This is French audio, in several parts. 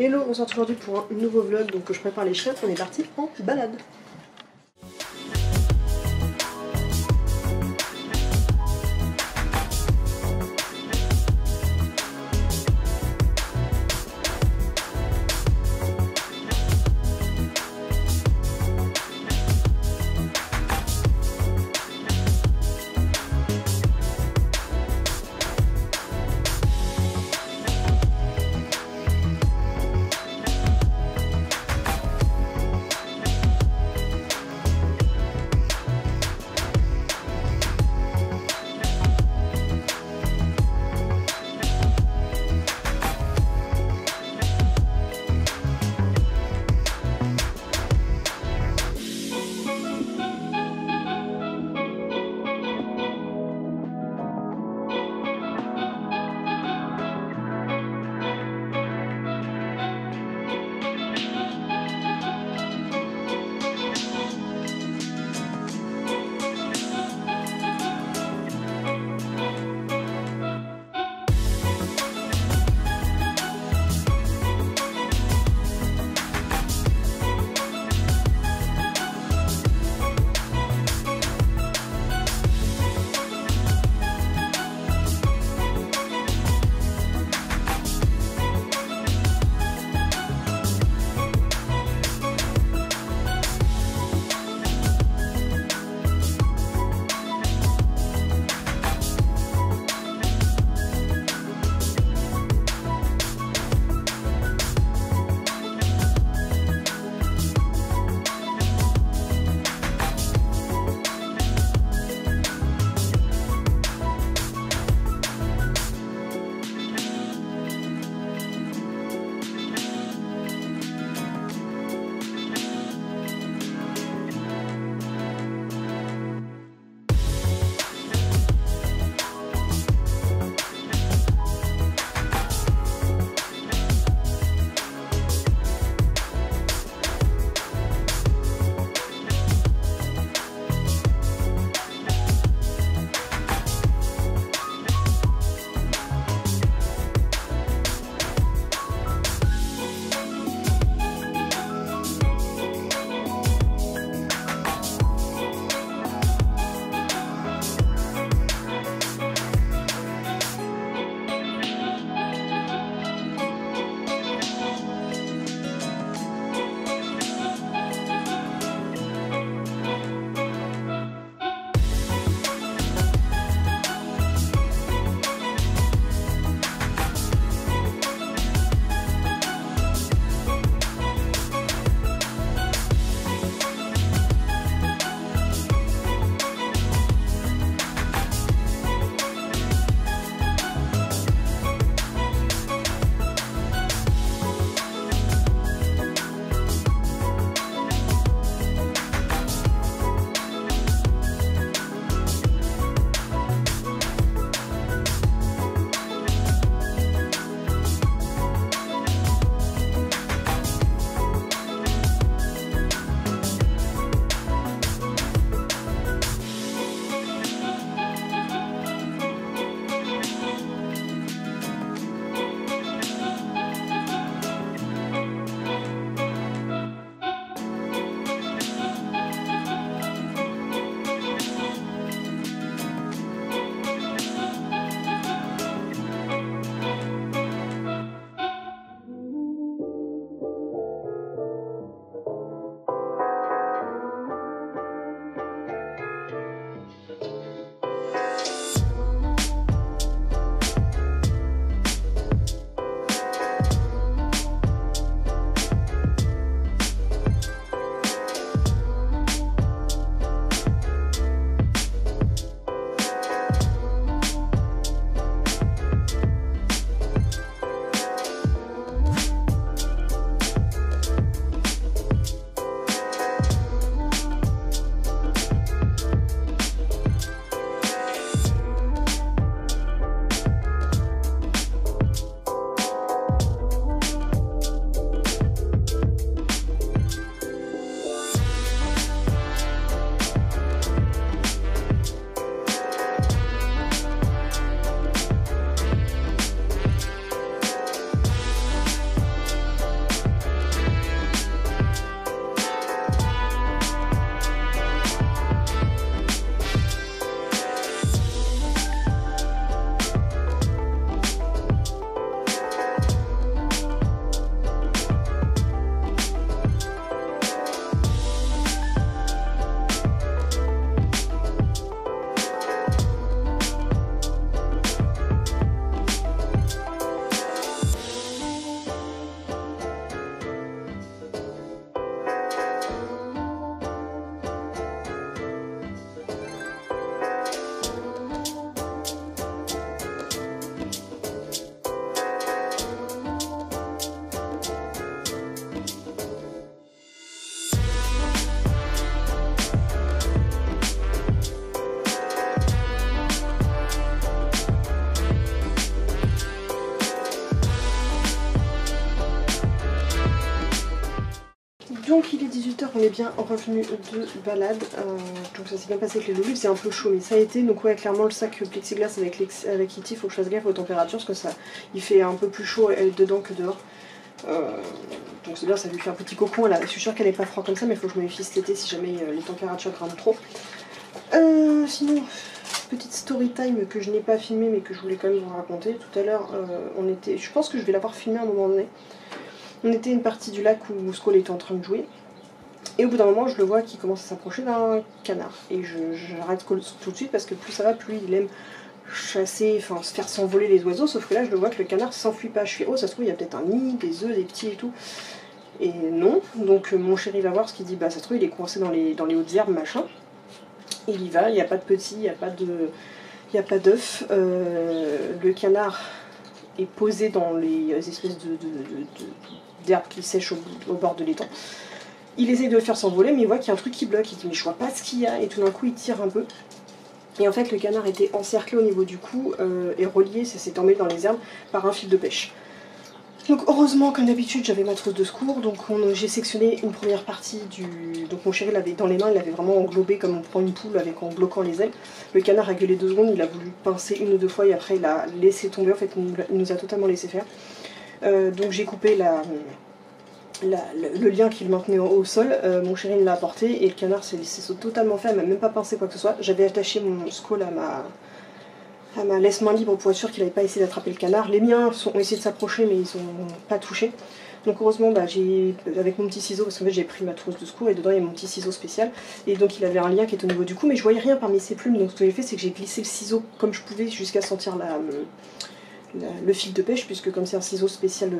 Hello, on se retrouve aujourd'hui pour un nouveau vlog, donc je prépare les chiens, on est parti en balade. Donc il est 18 h, on est bien revenu de balade, donc ça s'est bien passé avec les loulous, c'est un peu chaud mais ça a été, donc ouais clairement le sac plexiglas avec Kitty, il faut que je fasse gaffe aux températures parce que ça, il fait un peu plus chaud dedans que dehors. Donc c'est bien, ça lui fait un petit cocon là. Je suis sûre qu'elle n'est pas froide comme ça, mais il faut que je me méfie cet été si jamais les températures grimpent trop. Sinon, petite story time que je n'ai pas filmée mais que je voulais quand même vous raconter. Tout à l'heure, on était, je pense que je vais l'avoir filmé à un moment donné. On était à une partie du lac où Skull était en train de jouer. Et au bout d'un moment, je le vois qui commence à s'approcher d'un canard. Et j'arrête Skull tout de suite parce que plus ça va, plus il aime chasser, enfin se faire s'envoler les oiseaux. Sauf que là, je le vois que le canard s'enfuit pas. Je fais, oh, ça se trouve, il y a peut-être un nid, des œufs, des petits et tout. Et non. Donc mon chéri va voir ce qu'il dit, bah ça se trouve, il est coincé dans les hautes herbes, machin. Il y va, il n'y a pas de petits, il n'y a pas d'œufs. Le canard est posé dans les espèces d'herbes qui sèchent au bord de l'étang. Il essaye de le faire s'envoler, mais il voit qu'il y a un truc qui bloque. Il dit mais je vois pas ce qu'il y a, et tout d'un coup il tire un peu. Et en fait le canard était encerclé au niveau du cou et relié, ça s'est emmêlé dans les herbes par un fil de pêche. Donc heureusement, comme d'habitude, j'avais ma trousse de secours, donc j'ai sectionné une première partie du... Donc mon chéri l'avait dans les mains, il l'avait vraiment englobé comme on prend une poule en bloquant les ailes. Le canard a gueulé 2 secondes, il a voulu pincer 1 ou 2 fois et après il a laissé tomber, en fait il nous a totalement laissé faire. Donc j'ai coupé le lien qui le maintenait au sol, mon chéri l'a apporté et le canard s'est totalement fait, elle m'a même pas pincé quoi que ce soit. J'avais attaché mon Skull à ma laisse-main libre pour être sûr qu'il n'avait pas essayé d'attraper le canard. Les miens ont essayé de s'approcher mais ils n'ont pas touché. Donc heureusement j'ai avec mon petit ciseau, parce qu'en fait j'ai pris ma trousse de secours et dedans il y a mon petit ciseau spécial. Et donc il avait un lien qui est au niveau du cou mais je voyais rien parmi ses plumes. Donc ce que j'ai fait c'est que j'ai glissé le ciseau comme je pouvais jusqu'à sentir le fil de pêche, puisque comme c'est un ciseau spécial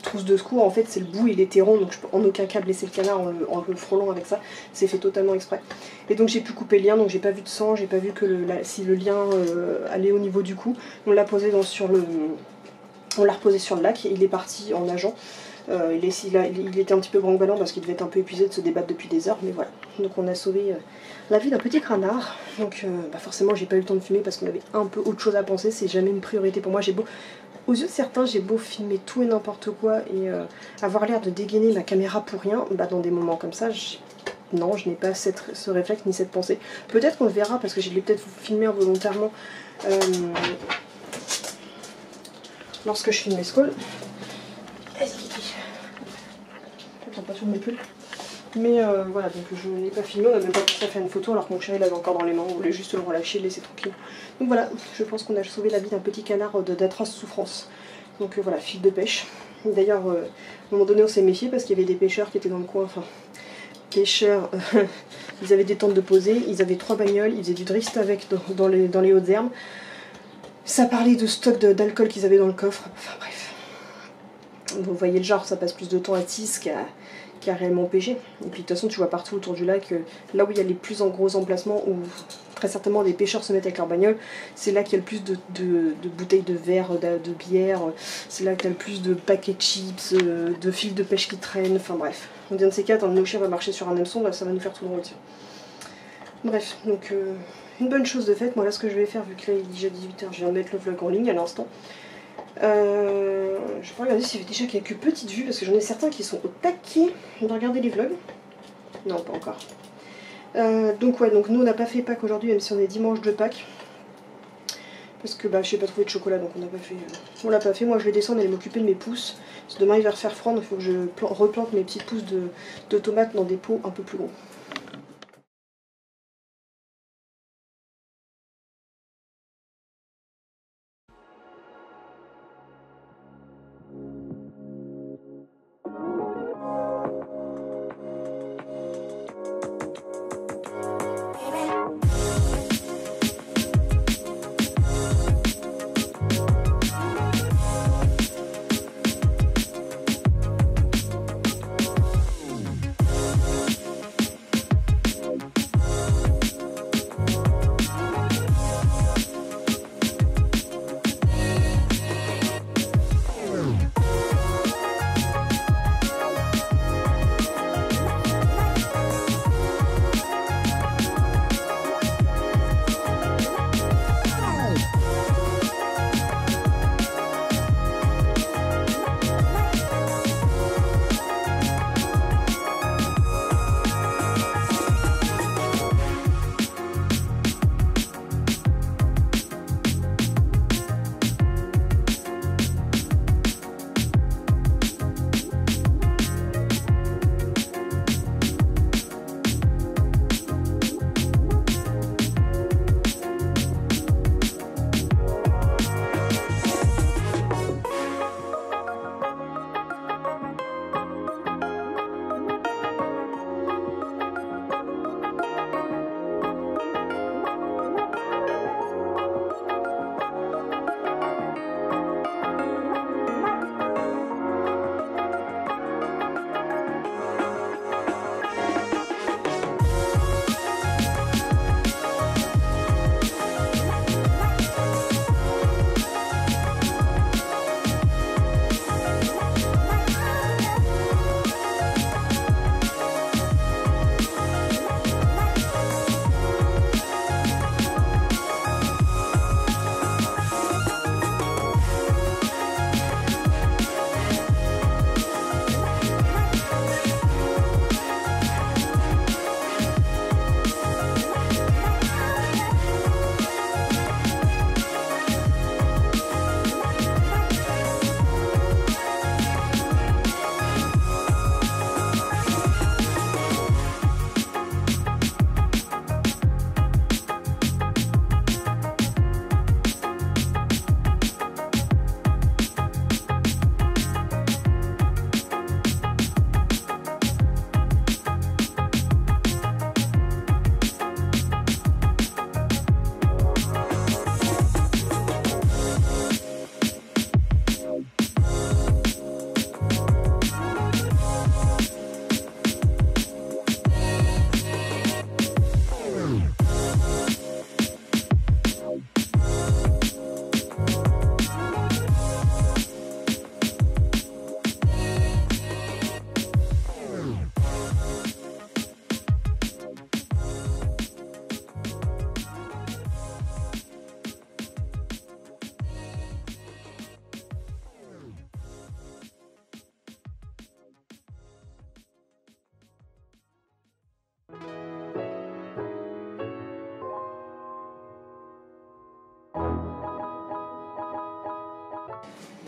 trousse de secours, en fait c'est le bout, il était rond, donc je peux en aucun cas blesser le canard en le frôlant avec ça, c'est fait totalement exprès. Et donc j'ai pu couper le lien, donc j'ai pas vu de sang, j'ai pas vu que si le lien allait au niveau du cou. On l'a posé on l'a reposé sur le lac et il est parti en nageant. Il était un petit peu branque-ballant parce qu'il devait être un peu épuisé de se débattre depuis des heures, mais voilà. Donc on a sauvé la vie d'un petit canard. Donc forcément j'ai pas eu le temps de filmer parce qu'on avait un peu autre chose à penser, c'est jamais une priorité pour moi. Aux yeux de certains, j'ai beau filmer tout et n'importe quoi et avoir l'air de dégainer ma caméra pour rien, bah dans des moments comme ça, non, je n'ai pas ce réflexe ni cette pensée. Peut-être qu'on le verra parce que je l'ai peut-être filmé involontairement lorsque je filmais Skull. Vas-y Kiki. Attends, pas sur mes pulls. Mais voilà, donc je n'ai pas filmé, on n'a même pas pensé à faire une photo alors que mon chéri l'avait encore dans les mains, on voulait juste le relâcher, le laisser tranquille. Donc voilà, je pense qu'on a sauvé la vie d'un petit canard d'atroces souffrances. Donc voilà, fil de pêche. D'ailleurs, à un moment donné on s'est méfié parce qu'il y avait des pêcheurs qui étaient dans le coin, enfin, pêcheurs, ils avaient des tentes de poser, ils avaient 3 bagnoles, ils faisaient du drift avec dans les hautes herbes. Ça parlait de stock d'alcool qu'ils avaient dans le coffre, enfin bref. Vous voyez le genre, ça passe plus de temps à tisse qu'à réellement pêcher. Et puis de toute façon tu vois partout autour du lac, là où il y a les plus gros emplacements où très certainement des pêcheurs se mettent avec leur bagnole, c'est là qu'il y a le plus de bouteilles de verre, de bière, c'est là qu'il y a le plus de paquets de chips, de fils de pêche qui traînent, enfin bref. On dit un de ces quatre, un de nos chiens va marcher sur un hameçon, bah, ça va nous faire tout drôle. Bref, donc une bonne chose de faite. Moi là ce que je vais faire, vu que là il est déjà 18 h, je viens de mettre le vlog en ligne à l'instant. Je vais regarder s'il y avait déjà quelques petites vues parce que j'en ai certains qui sont au taquet de regarder les vlogs. Non, pas encore. Donc ouais, donc nous on n'a pas fait Pâques aujourd'hui, même si on est dimanche de Pâques. Parce que bah je n'ai pas trouvé de chocolat, donc on n'a pas fait. On l'a pas fait. Moi je vais descendre et m'occuper de mes pousses. Parce que demain il va refaire froid, donc il faut que je replante mes petites pousses de tomates dans des pots un peu plus gros.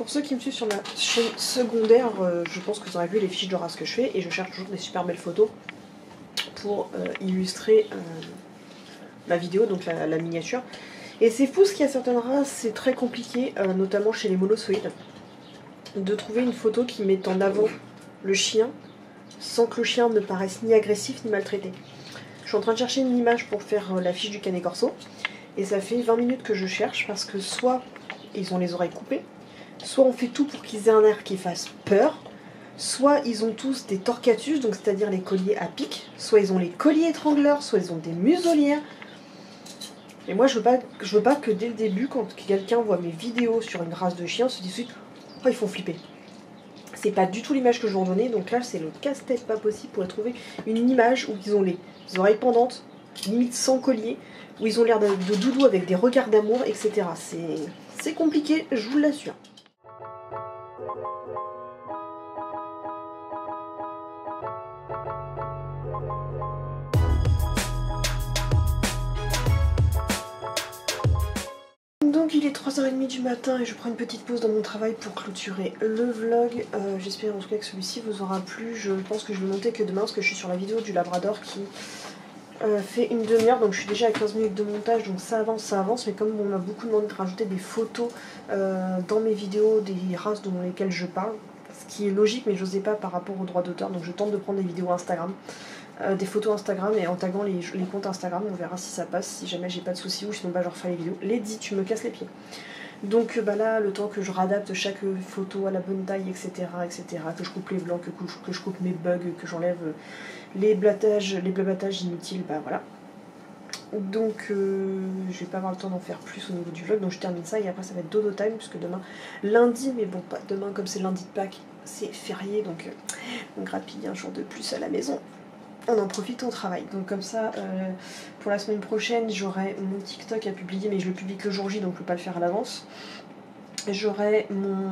pour ceux qui me suivent sur ma chaîne secondaire, je pense que vous aurez vu les fiches de race que je fais et je cherche toujours des super belles photos pour illustrer ma vidéo, donc la miniature. Et c'est fou ce qu'il y a certaines races, c'est très compliqué, notamment chez les monosoïdes, de trouver une photo qui met en avant le chien sans que le chien ne paraisse ni agressif ni maltraité. Je suis en train de chercher une image pour faire la fiche du Canet Corso et ça fait 20 minutes que je cherche parce que soit ils ont les oreilles coupées, soit on fait tout pour qu'ils aient un air qui fasse peur, soit ils ont tous des torquatus, donc c'est-à-dire les colliers à pic, soit ils ont les colliers étrangleurs, soit ils ont des muselières. Et moi je veux pas que dès le début, quand quelqu'un voit mes vidéos sur une race de chiens, se dise suite oh ils font flipper. C'est pas du tout l'image que je veux en donner, donc là c'est le casse-tête pas possible pour trouver une image où ils ont les oreilles pendantes, limite sans collier, où ils ont l'air de doudou avec des regards d'amour, etc. C'est compliqué, je vous l'assure. Donc il est 3h30 du matin et je prends une petite pause dans mon travail pour clôturer le vlog. J'espère en tout cas que celui-ci vous aura plu. Je pense que je vais monter que demain parce que je suis sur la vidéo du Labrador qui fait une demi-heure. Donc je suis déjà à 15 minutes de montage, donc ça avance. Mais comme on m'a beaucoup demandé de rajouter des photos dans mes vidéos des races dans lesquelles je parle, ce qui est logique mais j'osais pas par rapport aux droits d'auteur, donc je tente de prendre des vidéos Instagram. Des photos Instagram et en taguant les comptes Instagram, on verra si ça passe, si jamais j'ai pas de soucis ou sinon bah je refais les vidéos. Lady, tu me casses les pieds. Donc bah là, le temps que je réadapte chaque photo à la bonne taille, etc., que je coupe les blancs, que je coupe mes bugs, que j'enlève les blabatages inutiles, bah voilà. Donc je vais pas avoir le temps d'en faire plus au niveau du vlog, donc je termine ça et après ça va être dodo time puisque demain, lundi, mais bon pas demain comme c'est lundi de Pâques, c'est férié, donc on grappille un jour de plus à la maison. On en profite au travail. Donc comme ça, pour la semaine prochaine, j'aurai mon TikTok à publier, mais je le publie que le jour J, donc je ne peux pas le faire à l'avance. J'aurai le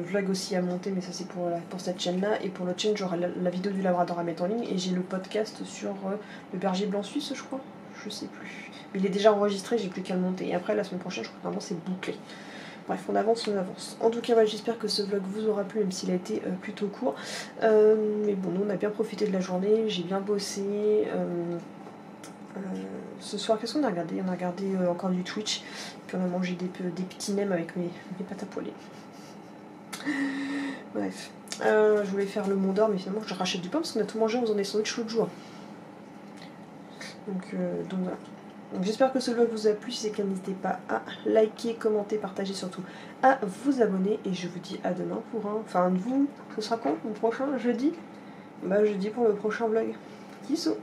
vlog aussi à monter, mais ça c'est pour cette chaîne-là. Et pour l'autre chaîne, j'aurai la vidéo du Labrador à mettre en ligne. Et j'ai le podcast sur le berger blanc suisse, je crois. Je sais plus. Mais il est déjà enregistré, j'ai plus qu'à le monter. Et après, la semaine prochaine, je crois que vraiment c'est bouclé. Bref, on avance. En tout cas, ouais, j'espère que ce vlog vous aura plu, même s'il a été plutôt court. Mais bon, nous, on a bien profité de la journée, j'ai bien bossé. Ce soir, qu'est-ce qu'on a regardé? On a regardé encore du Twitch, puis on a mangé des petits nems avec mes pâtes à poêler. Bref, je voulais faire le Mont d'Or, mais finalement, je rachète du pain parce qu'on a tout mangé en faisant des sandwichs l'autre jour. Donc voilà. Donc j'espère que ce vlog vous a plu, si c'est le cas n'hésitez pas à liker, commenter, partager, surtout à vous abonner et je vous dis à demain pour un... Enfin vous, ce sera quand le prochain jeudi? Bah jeudi pour le prochain vlog. Bisous.